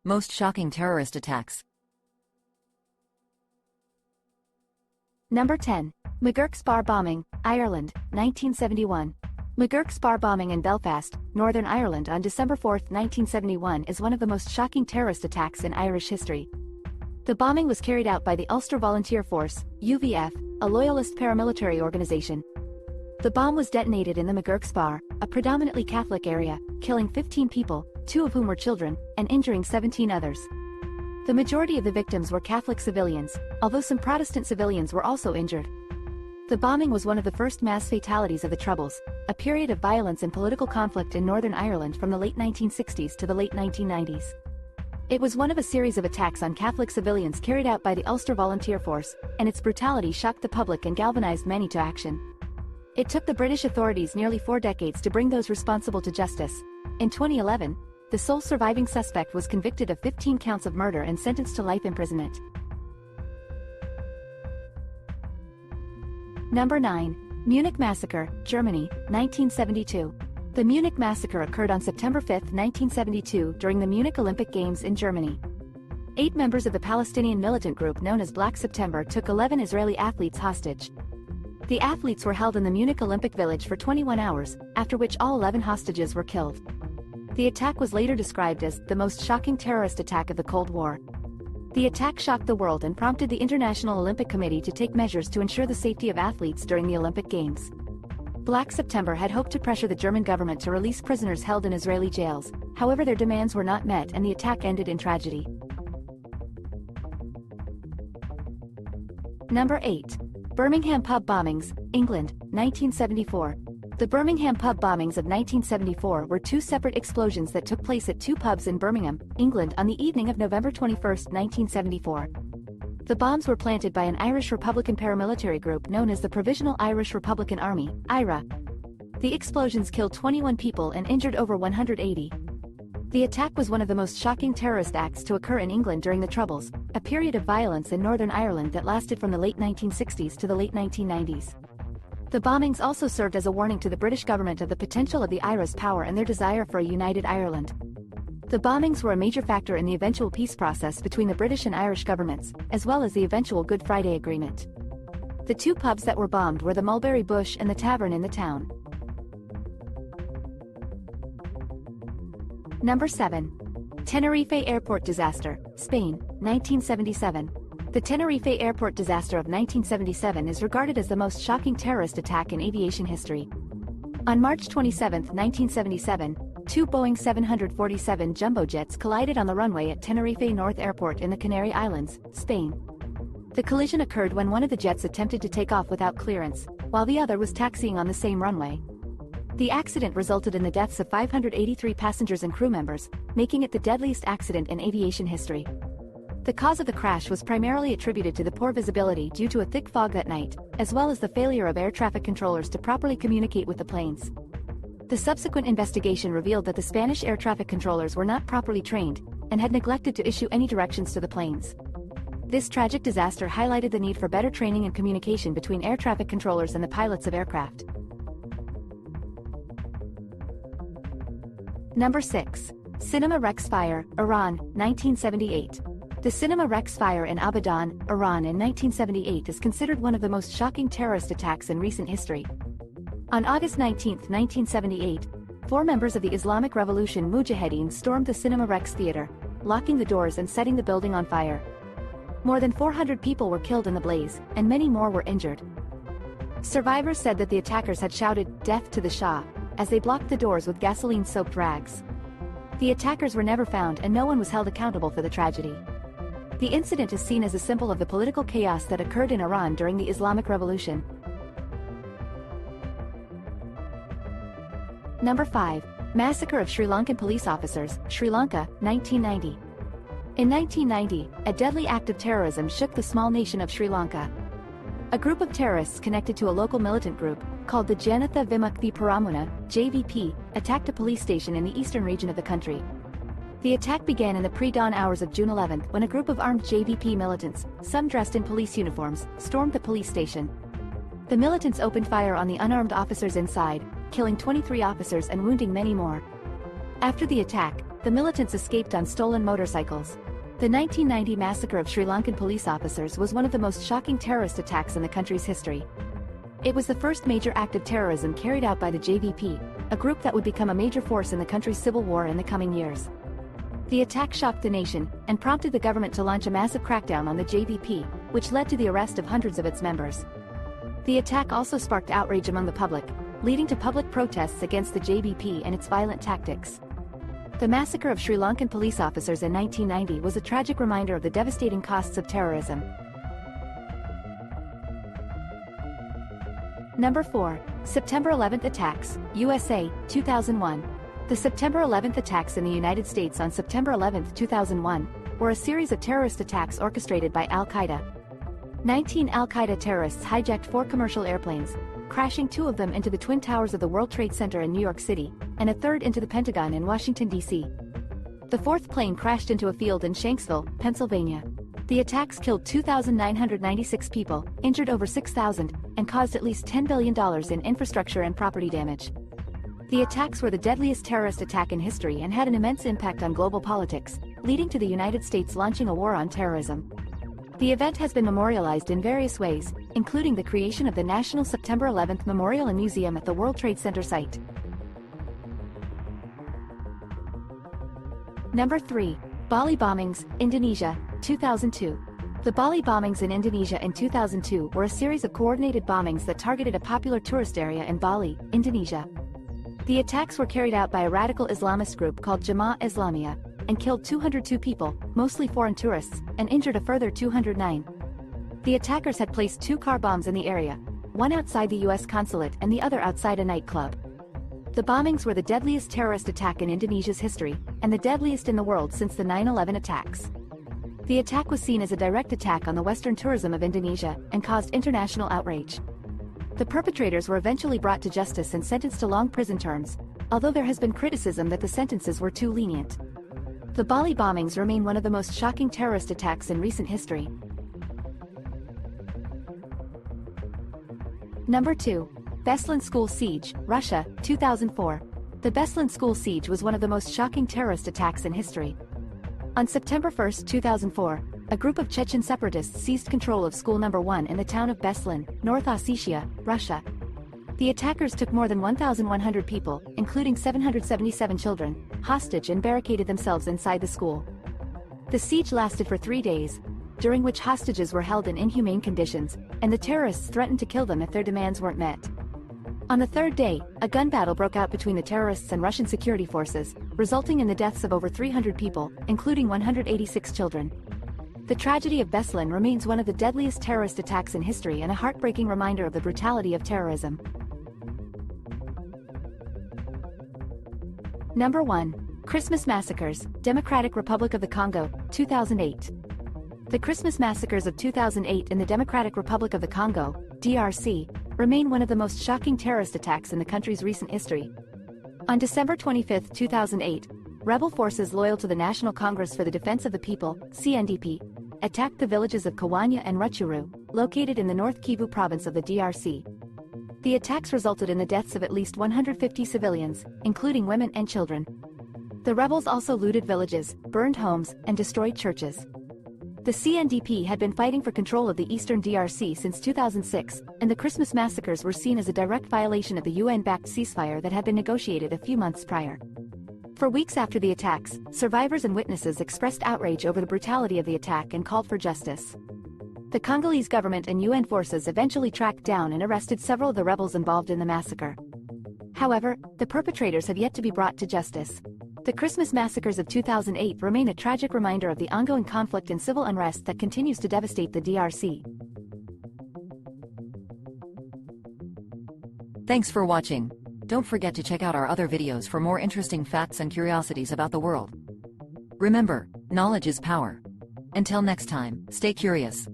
Most shocking terrorist attacks. Number 10. MCGURK'S bar bombing, Ireland, 1971. MCGURK'S bar bombing in Belfast, Northern Ireland on December 4, 1971 is one of the most shocking terrorist attacks in Irish history. The bombing was carried out by the Ulster Volunteer Force, UVF, a loyalist paramilitary organization. The bomb was detonated in the MCGURK'S bar, a predominantly Catholic area, killing 15 people, 2 of whom were children, and injuring 17 others. The majority of the victims were Catholic civilians, although some Protestant civilians were also injured. The bombing was one of the first mass fatalities of the Troubles, a period of violence and political conflict in Northern Ireland from the late 1960s to the late 1990s. It was one of a series of attacks on Catholic civilians carried out by the Ulster Volunteer Force, and its brutality shocked the public and galvanized many to action. It took the British authorities nearly 4 decades to bring those responsible to justice. In 2011, the sole surviving suspect was convicted of 15 counts of murder and sentenced to life imprisonment. Number 9. Munich Massacre, Germany, 1972. The Munich Massacre occurred on September 5, 1972 during the Munich Olympic Games in Germany. 8 members of the Palestinian militant group known as Black September took 11 Israeli athletes hostage. The athletes were held in the Munich Olympic Village for 21 hours, after which all 11 hostages were killed. The attack was later described as the most shocking terrorist attack of the Cold War. The attack shocked the world and prompted the International Olympic Committee to take measures to ensure the safety of athletes during the Olympic Games. Black September had hoped to pressure the German government to release prisoners held in Israeli jails, however their demands were not met and the attack ended in tragedy. Number 8. Birmingham pub bombings, England, 1974. The Birmingham pub bombings of 1974 were 2 separate explosions that took place at 2 pubs in Birmingham, England on the evening of November 21, 1974. The bombs were planted by an Irish Republican paramilitary group known as the Provisional Irish Republican Army, IRA. The explosions killed 21 people and injured over 180. The attack was one of the most shocking terrorist acts to occur in England during the Troubles, a period of violence in Northern Ireland that lasted from the late 1960s to the late 1990s. The bombings also served as a warning to the British government of the potential of the IRA's power and their desire for a united Ireland. The bombings were a major factor in the eventual peace process between the British and Irish governments, as well as the eventual Good Friday Agreement. The 2 pubs that were bombed were the Mulberry Bush and the Tavern in the town. Number 7. Tenerife Airport Disaster, Spain, 1977. The Tenerife Airport disaster of 1977 is regarded as the most shocking terrorist attack in aviation history. On March 27, 1977, 2 Boeing 747 jumbo jets collided on the runway at Tenerife North Airport in the Canary Islands, Spain. The collision occurred when one of the jets attempted to take off without clearance, while the other was taxiing on the same runway. The accident resulted in the deaths of 583 passengers and crew members, making it the deadliest accident in aviation history. The cause of the crash was primarily attributed to the poor visibility due to a thick fog that night, as well as the failure of air traffic controllers to properly communicate with the planes. The subsequent investigation revealed that the Spanish air traffic controllers were not properly trained, and had neglected to issue any directions to the planes. This tragic disaster highlighted the need for better training and communication between air traffic controllers and the pilots of aircraft. Number 6. Cinema Rex Fire, Iran, 1978. The Cinema Rex fire in Abadan, Iran in 1978 is considered one of the most shocking terrorist attacks in recent history. On August 19, 1978, 4 members of the Islamic Revolution Mujahideen stormed the Cinema Rex theater, locking the doors and setting the building on fire. More than 400 people were killed in the blaze, and many more were injured. Survivors said that the attackers had shouted, "Death to the Shah," as they blocked the doors with gasoline-soaked rags. The attackers were never found and no one was held accountable for the tragedy. The incident is seen as a symbol of the political chaos that occurred in Iran during the Islamic Revolution. Number 5. Massacre of Sri Lankan police officers, Sri Lanka, 1990. In 1990, a deadly act of terrorism shook the small nation of Sri Lanka. A group of terrorists connected to a local militant group, called the Janatha Vimukthi Peramuna, JVP, attacked a police station in the eastern region of the country. The attack began in the pre-dawn hours of June 11 when a group of armed JVP militants, some dressed in police uniforms, stormed the police station. The militants opened fire on the unarmed officers inside, killing 23 officers and wounding many more. After the attack, The militants escaped on stolen motorcycles. The 1990 massacre of Sri Lankan police officers was one of the most shocking terrorist attacks in the country's history. It was the first major act of terrorism carried out by the JVP, a group that would become a major force in the country's civil war in the coming years. The attack shocked the nation and prompted the government to launch a massive crackdown on the JVP, which led to the arrest of hundreds of its members. The attack also sparked outrage among the public, leading to public protests against the JVP and its violent tactics. The massacre of Sri Lankan police officers in 1990 was a tragic reminder of the devastating costs of terrorism. Number 4. September 11th Attacks, USA, 2001. The September 11th attacks in the United States on September 11, 2001, were a series of terrorist attacks orchestrated by Al-Qaeda. 19 Al-Qaeda terrorists hijacked 4 commercial airplanes, crashing 2 of them into the Twin Towers of the World Trade Center in New York City, and a third into the Pentagon in Washington, D.C. The 4th plane crashed into a field in Shanksville, Pennsylvania. The attacks killed 2,996 people, injured over 6,000, and caused at least $10 billion in infrastructure and property damage. The attacks were the deadliest terrorist attack in history and had an immense impact on global politics, leading to the United States launching a war on terrorism. The event has been memorialized in various ways, including the creation of the National September 11th Memorial and Museum at the World Trade Center site. Number 3. Bali bombings, Indonesia, 2002. The Bali bombings in Indonesia in 2002 were a series of coordinated bombings that targeted a popular tourist area in Bali, Indonesia. The attacks were carried out by a radical Islamist group called Jemaah Islamiyah, and killed 202 people, mostly foreign tourists, and injured a further 209. The attackers had placed 2 car bombs in the area, one outside the U.S. consulate and the other outside a nightclub. The bombings were the deadliest terrorist attack in Indonesia's history, and the deadliest in the world since the 9/11 attacks. The attack was seen as a direct attack on the Western tourism of Indonesia, and caused international outrage. The perpetrators were eventually brought to justice and sentenced to long prison terms, although there has been criticism that the sentences were too lenient. The Bali bombings remain one of the most shocking terrorist attacks in recent history. Number 2. BESLAN School Siege, Russia, 2004. The BESLAN School Siege was one of the most shocking terrorist attacks in history. On September 1, 2004, a group of Chechen separatists seized control of School No. 1 in the town of Beslan, North Ossetia, Russia. The attackers took more than 1,100 people, including 777 children, hostage and barricaded themselves inside the school. The siege lasted for 3 days, during which hostages were held in inhumane conditions, and the terrorists threatened to kill them if their demands weren't met. On the 3rd day, a gun battle broke out between the terrorists and Russian security forces, resulting in the deaths of over 300 people, including 186 children. The tragedy of Beslan remains one of the deadliest terrorist attacks in history and a heartbreaking reminder of the brutality of terrorism. Number 1. Christmas Massacres, Democratic Republic of the Congo, 2008. The Christmas massacres of 2008 in the Democratic Republic of the Congo, DRC, remain one of the most shocking terrorist attacks in the country's recent history. On December 25, 2008, rebel forces loyal to the National Congress for the Defense of the People, CNDP, attacked the villages of Kawanya and Rutshuru, located in the North Kivu province of the DRC. The attacks resulted in the deaths of at least 150 civilians, including women and children. The rebels also looted villages, burned homes, and destroyed churches. The CNDP had been fighting for control of the eastern DRC since 2006, and the Christmas massacres were seen as a direct violation of the UN-backed ceasefire that had been negotiated a few months prior. For weeks after the attacks, survivors and witnesses expressed outrage over the brutality of the attack and called for justice. The Congolese government and UN forces eventually tracked down and arrested several of the rebels involved in the massacre. However, the perpetrators have yet to be brought to justice. The Christmas massacres of 2008 remain a tragic reminder of the ongoing conflict and civil unrest that continues to devastate the DRC. Thanks for watching. Don't forget to check out our other videos for more interesting facts and curiosities about the world. Remember, knowledge is power. Until next time, stay curious.